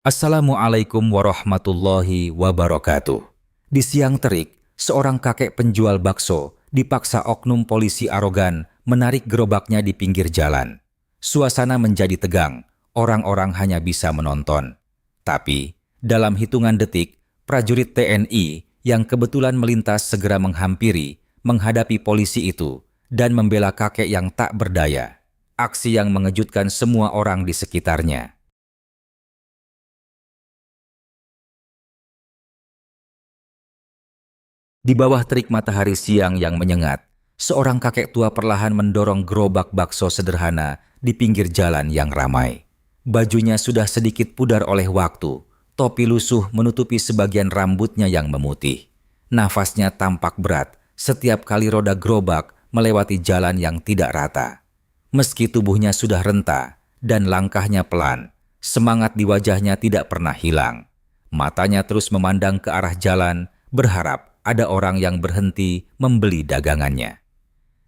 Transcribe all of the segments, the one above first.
Assalamualaikum warahmatullahi wabarakatuh. Di siang terik, seorang kakek penjual bakso dipaksa oknum polisi arogan menarik gerobaknya di pinggir jalan. Suasana menjadi tegang, orang-orang hanya bisa menonton. Tapi, dalam hitungan detik, prajurit TNI yang kebetulan melintas segera menghampiri, menghadapi polisi itu, dan membela kakek yang tak berdaya. Aksi yang mengejutkan semua orang di sekitarnya. Di bawah terik matahari siang yang menyengat, seorang kakek tua perlahan mendorong gerobak bakso sederhana di pinggir jalan yang ramai. Bajunya sudah sedikit pudar oleh waktu, topi lusuh menutupi sebagian rambutnya yang memutih. Nafasnya tampak berat setiap kali roda gerobak melewati jalan yang tidak rata. Meski tubuhnya sudah renta dan langkahnya pelan, semangat di wajahnya tidak pernah hilang. Matanya terus memandang ke arah jalan, berharap ada orang yang berhenti membeli dagangannya.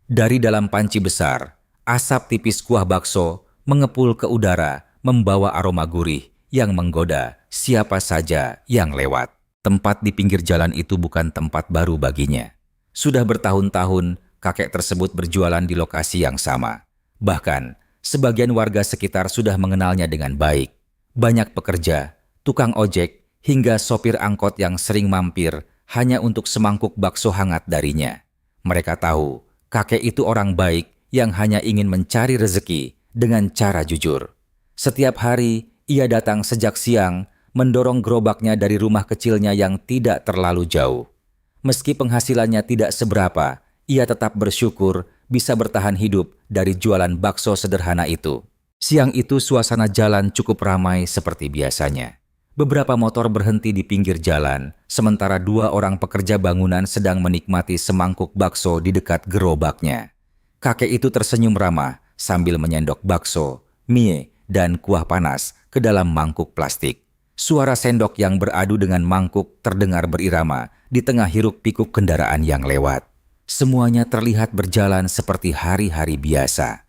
Dari dalam panci besar, asap tipis kuah bakso mengepul ke udara, membawa aroma gurih yang menggoda siapa saja yang lewat. Tempat di pinggir jalan itu bukan tempat baru baginya. Sudah bertahun-tahun, kakek tersebut berjualan di lokasi yang sama. Bahkan, sebagian warga sekitar sudah mengenalnya dengan baik. Banyak pekerja, tukang ojek, hingga sopir angkot yang sering mampir hanya untuk semangkuk bakso hangat darinya. Mereka tahu, kakek itu orang baik yang hanya ingin mencari rezeki dengan cara jujur. Setiap hari, ia datang sejak siang, mendorong gerobaknya dari rumah kecilnya yang tidak terlalu jauh. Meski penghasilannya tidak seberapa, ia tetap bersyukur bisa bertahan hidup dari jualan bakso sederhana itu. Siang itu suasana jalan cukup ramai seperti biasanya. Beberapa motor berhenti di pinggir jalan, sementara dua orang pekerja bangunan sedang menikmati semangkuk bakso di dekat gerobaknya. Kakek itu tersenyum ramah sambil menyendok bakso, mie, dan kuah panas ke dalam mangkuk plastik. Suara sendok yang beradu dengan mangkuk terdengar berirama di tengah hiruk-pikuk kendaraan yang lewat. Semuanya terlihat berjalan seperti hari-hari biasa.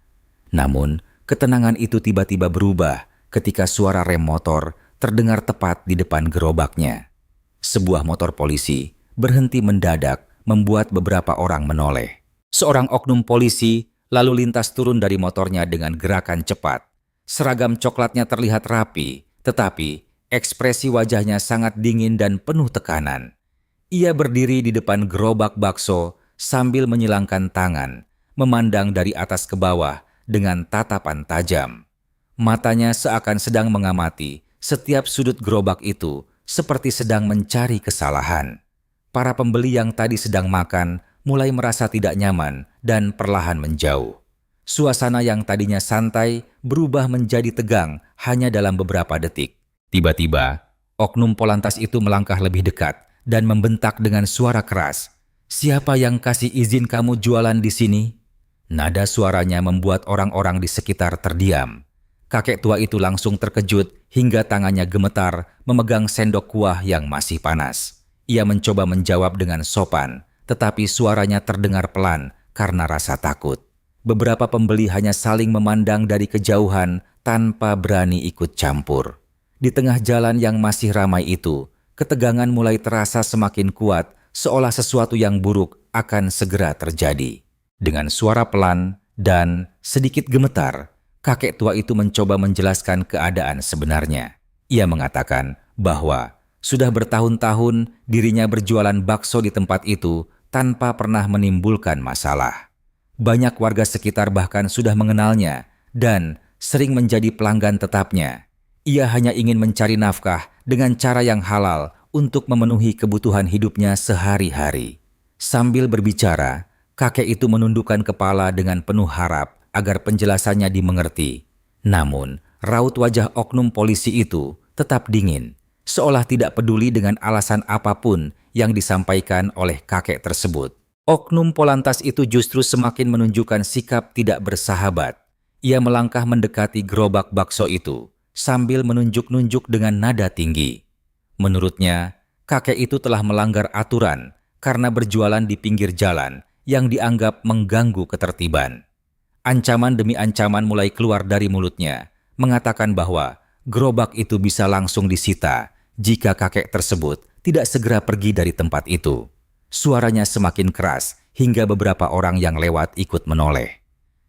Namun, ketenangan itu tiba-tiba berubah ketika suara rem motor terdengar tepat di depan gerobaknya. Sebuah motor polisi berhenti mendadak membuat beberapa orang menoleh. Seorang oknum polisi lalu lintas turun dari motornya dengan gerakan cepat. Seragam coklatnya terlihat rapi, tetapi ekspresi wajahnya sangat dingin dan penuh tekanan. Ia berdiri di depan gerobak bakso sambil menyilangkan tangan, memandang dari atas ke bawah dengan tatapan tajam. Matanya seakan sedang mengamati setiap sudut gerobak itu, seperti sedang mencari kesalahan. Para pembeli yang tadi sedang makan mulai merasa tidak nyaman dan perlahan menjauh. Suasana yang tadinya santai berubah menjadi tegang hanya dalam beberapa detik. Tiba-tiba, oknum polantas itu melangkah lebih dekat dan membentak dengan suara keras, "Siapa yang kasih izin kamu jualan di sini?" Nada suaranya membuat orang-orang di sekitar terdiam. Kakek tua itu langsung terkejut hingga tangannya gemetar memegang sendok kuah yang masih panas. Ia mencoba menjawab dengan sopan, tetapi suaranya terdengar pelan karena rasa takut. Beberapa pembeli hanya saling memandang dari kejauhan tanpa berani ikut campur. Di tengah jalan yang masih ramai itu, ketegangan mulai terasa semakin kuat, seolah sesuatu yang buruk akan segera terjadi. Dengan suara pelan dan sedikit gemetar, kakek tua itu mencoba menjelaskan keadaan sebenarnya. Ia mengatakan bahwa sudah bertahun-tahun dirinya berjualan bakso di tempat itu tanpa pernah menimbulkan masalah. Banyak warga sekitar bahkan sudah mengenalnya dan sering menjadi pelanggan tetapnya. Ia hanya ingin mencari nafkah dengan cara yang halal untuk memenuhi kebutuhan hidupnya sehari-hari. Sambil berbicara, kakek itu menundukkan kepala dengan penuh harap agar penjelasannya dimengerti. Namun, raut wajah oknum polisi itu tetap dingin, seolah tidak peduli dengan alasan apapun yang disampaikan oleh kakek tersebut. Oknum polantas itu justru semakin menunjukkan sikap tidak bersahabat. Ia melangkah mendekati gerobak bakso itu, sambil menunjuk-nunjuk dengan nada tinggi. Menurutnya, kakek itu telah melanggar aturan karena berjualan di pinggir jalan yang dianggap mengganggu ketertiban. Ancaman demi ancaman mulai keluar dari mulutnya, mengatakan bahwa gerobak itu bisa langsung disita jika kakek tersebut tidak segera pergi dari tempat itu. Suaranya semakin keras hingga beberapa orang yang lewat ikut menoleh.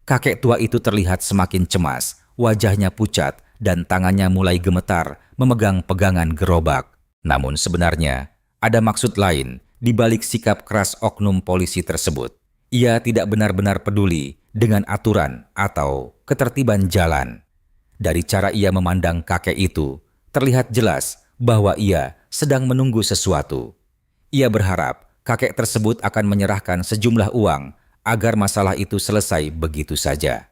Kakek tua itu terlihat semakin cemas, wajahnya pucat dan tangannya mulai gemetar memegang pegangan gerobak. Namun sebenarnya ada maksud lain di balik sikap keras oknum polisi tersebut. Ia tidak benar-benar peduli dengan aturan atau ketertiban jalan. Dari cara ia memandang kakek itu, terlihat jelas bahwa ia sedang menunggu sesuatu. Ia berharap kakek tersebut akan menyerahkan sejumlah uang agar masalah itu selesai begitu saja.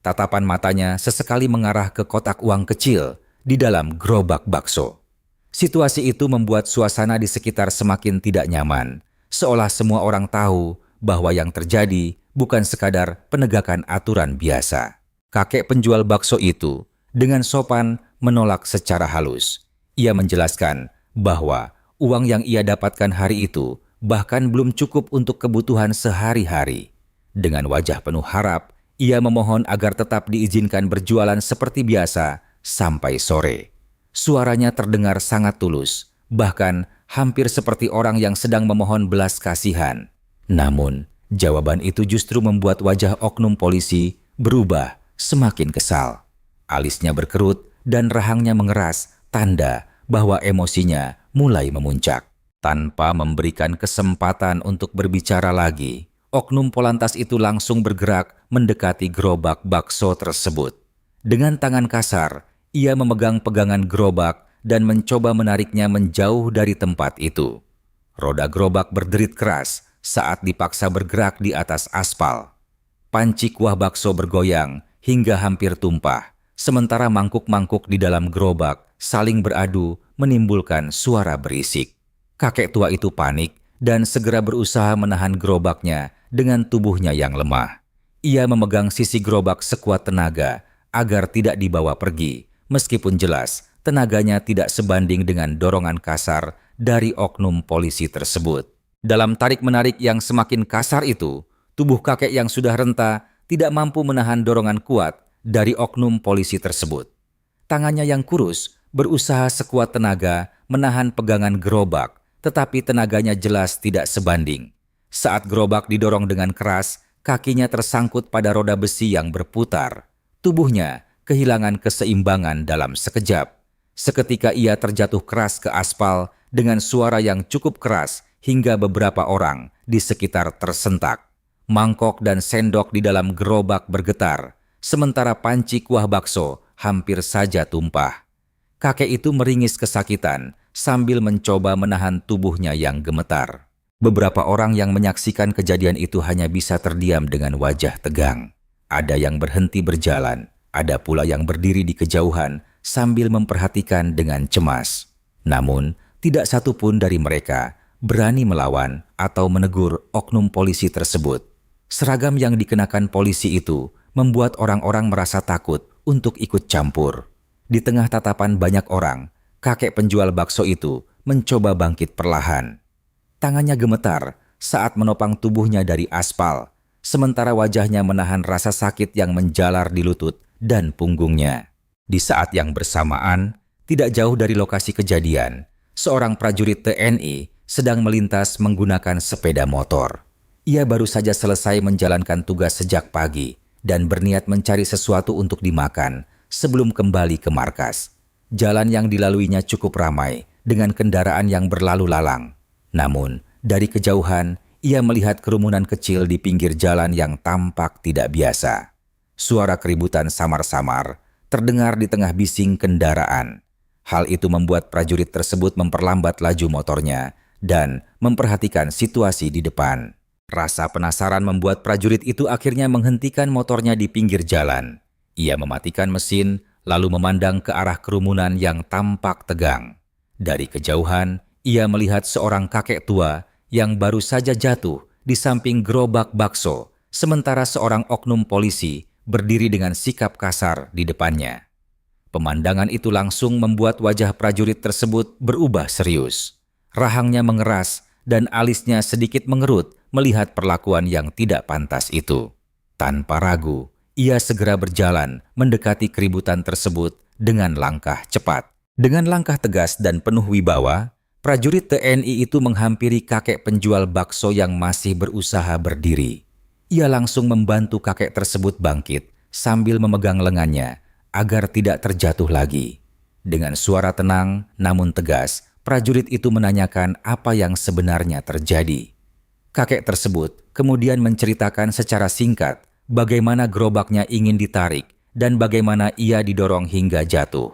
Tatapan matanya sesekali mengarah ke kotak uang kecil di dalam gerobak bakso. Situasi itu membuat suasana di sekitar semakin tidak nyaman, seolah semua orang tahu bahwa yang terjadi bukan sekadar penegakan aturan biasa. Kakek penjual bakso itu dengan sopan menolak secara halus. Ia menjelaskan bahwa uang yang ia dapatkan hari itu bahkan belum cukup untuk kebutuhan sehari-hari. Dengan wajah penuh harap, ia memohon agar tetap diizinkan berjualan seperti biasa sampai sore. Suaranya terdengar sangat tulus, bahkan hampir seperti orang yang sedang memohon belas kasihan. Namun, jawaban itu justru membuat wajah oknum polisi berubah semakin kesal. Alisnya berkerut dan rahangnya mengeras, tanda bahwa emosinya mulai memuncak. Tanpa memberikan kesempatan untuk berbicara lagi, oknum polantas itu langsung bergerak mendekati gerobak bakso tersebut. Dengan tangan kasar, ia memegang pegangan gerobak dan mencoba menariknya menjauh dari tempat itu. Roda gerobak berderit keras saat dipaksa bergerak di atas aspal. Panci kuah bakso bergoyang hingga hampir tumpah, sementara mangkuk-mangkuk di dalam gerobak saling beradu menimbulkan suara berisik. Kakek tua itu panik dan segera berusaha menahan gerobaknya dengan tubuhnya yang lemah. Ia memegang sisi gerobak sekuat tenaga agar tidak dibawa pergi, meskipun jelas tenaganya tidak sebanding dengan dorongan kasar dari oknum polisi tersebut. Dalam tarik-menarik yang semakin kasar itu, tubuh kakek yang sudah renta tidak mampu menahan dorongan kuat dari oknum polisi tersebut. Tangannya yang kurus berusaha sekuat tenaga menahan pegangan gerobak, tetapi tenaganya jelas tidak sebanding. Saat gerobak didorong dengan keras, kakinya tersangkut pada roda besi yang berputar. Tubuhnya kehilangan keseimbangan dalam sekejap. Seketika ia terjatuh keras ke aspal dengan suara yang cukup keras hingga beberapa orang di sekitar tersentak. Mangkok dan sendok di dalam gerobak bergetar, sementara panci kuah bakso hampir saja tumpah. Kakek itu meringis kesakitan sambil mencoba menahan tubuhnya yang gemetar. Beberapa orang yang menyaksikan kejadian itu hanya bisa terdiam dengan wajah tegang. Ada yang berhenti berjalan, ada pula yang berdiri di kejauhan sambil memperhatikan dengan cemas. Namun, tidak satu pun dari mereka berani melawan atau menegur oknum polisi tersebut. Seragam yang dikenakan polisi itu membuat orang-orang merasa takut untuk ikut campur. Di tengah tatapan banyak orang, kakek penjual bakso itu mencoba bangkit perlahan. Tangannya gemetar saat menopang tubuhnya dari aspal, sementara wajahnya menahan rasa sakit yang menjalar di lutut dan punggungnya. Di saat yang bersamaan, tidak jauh dari lokasi kejadian, seorang prajurit TNI sedang melintas menggunakan sepeda motor. Ia baru saja selesai menjalankan tugas sejak pagi dan berniat mencari sesuatu untuk dimakan sebelum kembali ke markas. Jalan yang dilaluinya cukup ramai dengan kendaraan yang berlalu lalang. Namun, dari kejauhan, ia melihat kerumunan kecil di pinggir jalan yang tampak tidak biasa. Suara keributan samar-samar terdengar di tengah bising kendaraan. Hal itu membuat prajurit tersebut memperlambat laju motornya dan memperhatikan situasi di depan. Rasa penasaran membuat prajurit itu akhirnya menghentikan motornya di pinggir jalan. Ia mematikan mesin, lalu memandang ke arah kerumunan yang tampak tegang. Dari kejauhan, ia melihat seorang kakek tua yang baru saja jatuh di samping gerobak bakso, sementara seorang oknum polisi berdiri dengan sikap kasar di depannya. Pemandangan itu langsung membuat wajah prajurit tersebut berubah serius. Rahangnya mengeras dan alisnya sedikit mengerut melihat perlakuan yang tidak pantas itu. Tanpa ragu, ia segera berjalan mendekati keributan tersebut dengan langkah cepat. Dengan langkah tegas dan penuh wibawa, prajurit TNI itu menghampiri kakek penjual bakso yang masih berusaha berdiri. Ia langsung membantu kakek tersebut bangkit sambil memegang lengannya agar tidak terjatuh lagi. Dengan suara tenang namun tegas, prajurit itu menanyakan apa yang sebenarnya terjadi. Kakek tersebut kemudian menceritakan secara singkat bagaimana gerobaknya ingin ditarik dan bagaimana ia didorong hingga jatuh.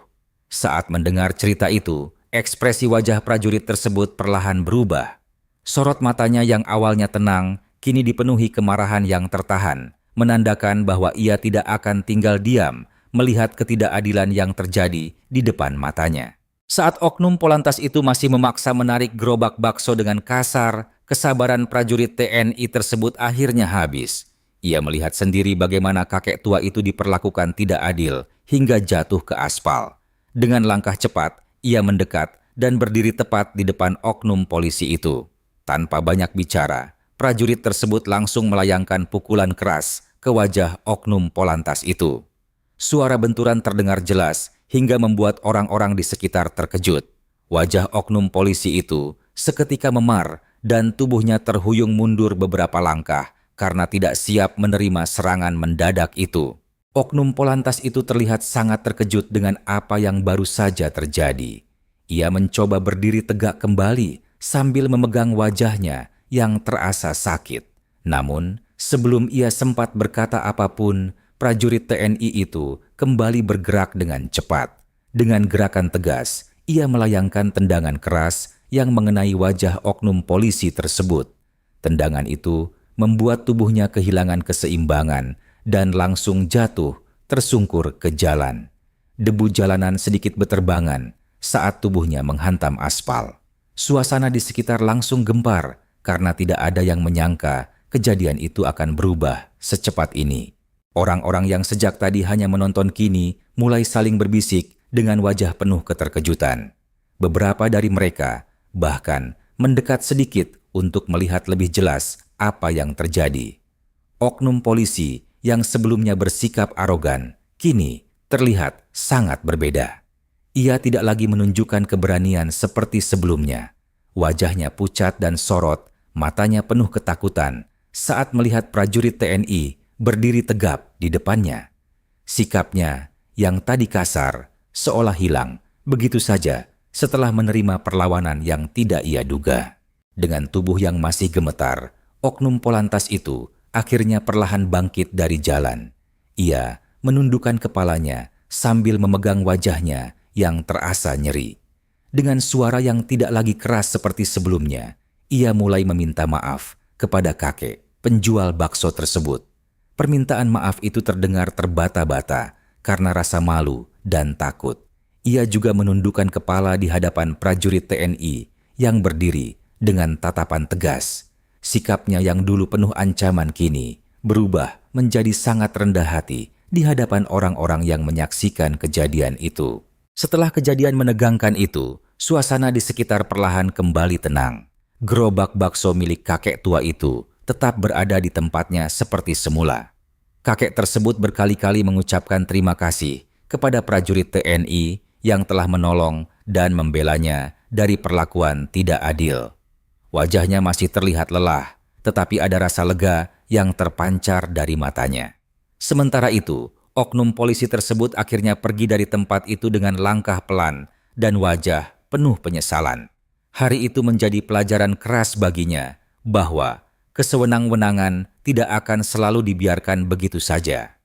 Saat mendengar cerita itu, ekspresi wajah prajurit tersebut perlahan berubah. Sorot matanya yang awalnya tenang kini dipenuhi kemarahan yang tertahan, menandakan bahwa ia tidak akan tinggal diam melihat ketidakadilan yang terjadi di depan matanya. Saat oknum Polantas itu masih memaksa menarik gerobak bakso dengan kasar, kesabaran prajurit TNI tersebut akhirnya habis. Ia melihat sendiri bagaimana kakek tua itu diperlakukan tidak adil hingga jatuh ke aspal. Dengan langkah cepat, ia mendekat dan berdiri tepat di depan oknum polisi itu. Tanpa banyak bicara, prajurit tersebut langsung melayangkan pukulan keras ke wajah oknum Polantas itu. Suara benturan terdengar jelas hingga membuat orang-orang di sekitar terkejut. Wajah oknum polisi itu seketika memar dan tubuhnya terhuyung mundur beberapa langkah karena tidak siap menerima serangan mendadak itu. Oknum Polantas itu terlihat sangat terkejut dengan apa yang baru saja terjadi. Ia mencoba berdiri tegak kembali sambil memegang wajahnya yang terasa sakit. Namun, sebelum ia sempat berkata apapun, prajurit TNI itu kembali bergerak dengan cepat. Dengan gerakan tegas, ia melayangkan tendangan keras yang mengenai wajah oknum polisi tersebut. Tendangan itu membuat tubuhnya kehilangan keseimbangan dan langsung jatuh tersungkur ke jalan. Debu jalanan sedikit beterbangan saat tubuhnya menghantam aspal. Suasana di sekitar langsung gempar karena tidak ada yang menyangka kejadian itu akan berubah secepat ini. Orang-orang yang sejak tadi hanya menonton kini mulai saling berbisik dengan wajah penuh keterkejutan. Beberapa dari mereka bahkan mendekat sedikit untuk melihat lebih jelas apa yang terjadi. Oknum polisi yang sebelumnya bersikap arogan, kini terlihat sangat berbeda. Ia tidak lagi menunjukkan keberanian seperti sebelumnya. Wajahnya pucat dan sorot, matanya penuh ketakutan saat melihat prajurit TNI berdiri tegap di depannya. Sikapnya yang tadi kasar seolah hilang begitu saja setelah menerima perlawanan yang tidak ia duga. Dengan tubuh yang masih gemetar, oknum Polantas itu akhirnya perlahan bangkit dari jalan. Ia menundukkan kepalanya sambil memegang wajahnya yang terasa nyeri. Dengan suara yang tidak lagi keras seperti sebelumnya, ia mulai meminta maaf kepada kakek penjual bakso tersebut. Permintaan maaf itu terdengar terbata-bata karena rasa malu dan takut. Ia juga menundukkan kepala di hadapan prajurit TNI yang berdiri dengan tatapan tegas. Sikapnya yang dulu penuh ancaman kini berubah menjadi sangat rendah hati di hadapan orang-orang yang menyaksikan kejadian itu. Setelah kejadian menegangkan itu, suasana di sekitar perlahan kembali tenang. Gerobak bakso milik kakek tua itu tetap berada di tempatnya seperti semula. Kakek tersebut berkali-kali mengucapkan terima kasih kepada prajurit TNI yang telah menolong dan membelanya dari perlakuan tidak adil. Wajahnya masih terlihat lelah, tetapi ada rasa lega yang terpancar dari matanya. Sementara itu, oknum polisi tersebut akhirnya pergi dari tempat itu dengan langkah pelan dan wajah penuh penyesalan. Hari itu menjadi pelajaran keras baginya bahwa kesewenang-wenangan tidak akan selalu dibiarkan begitu saja.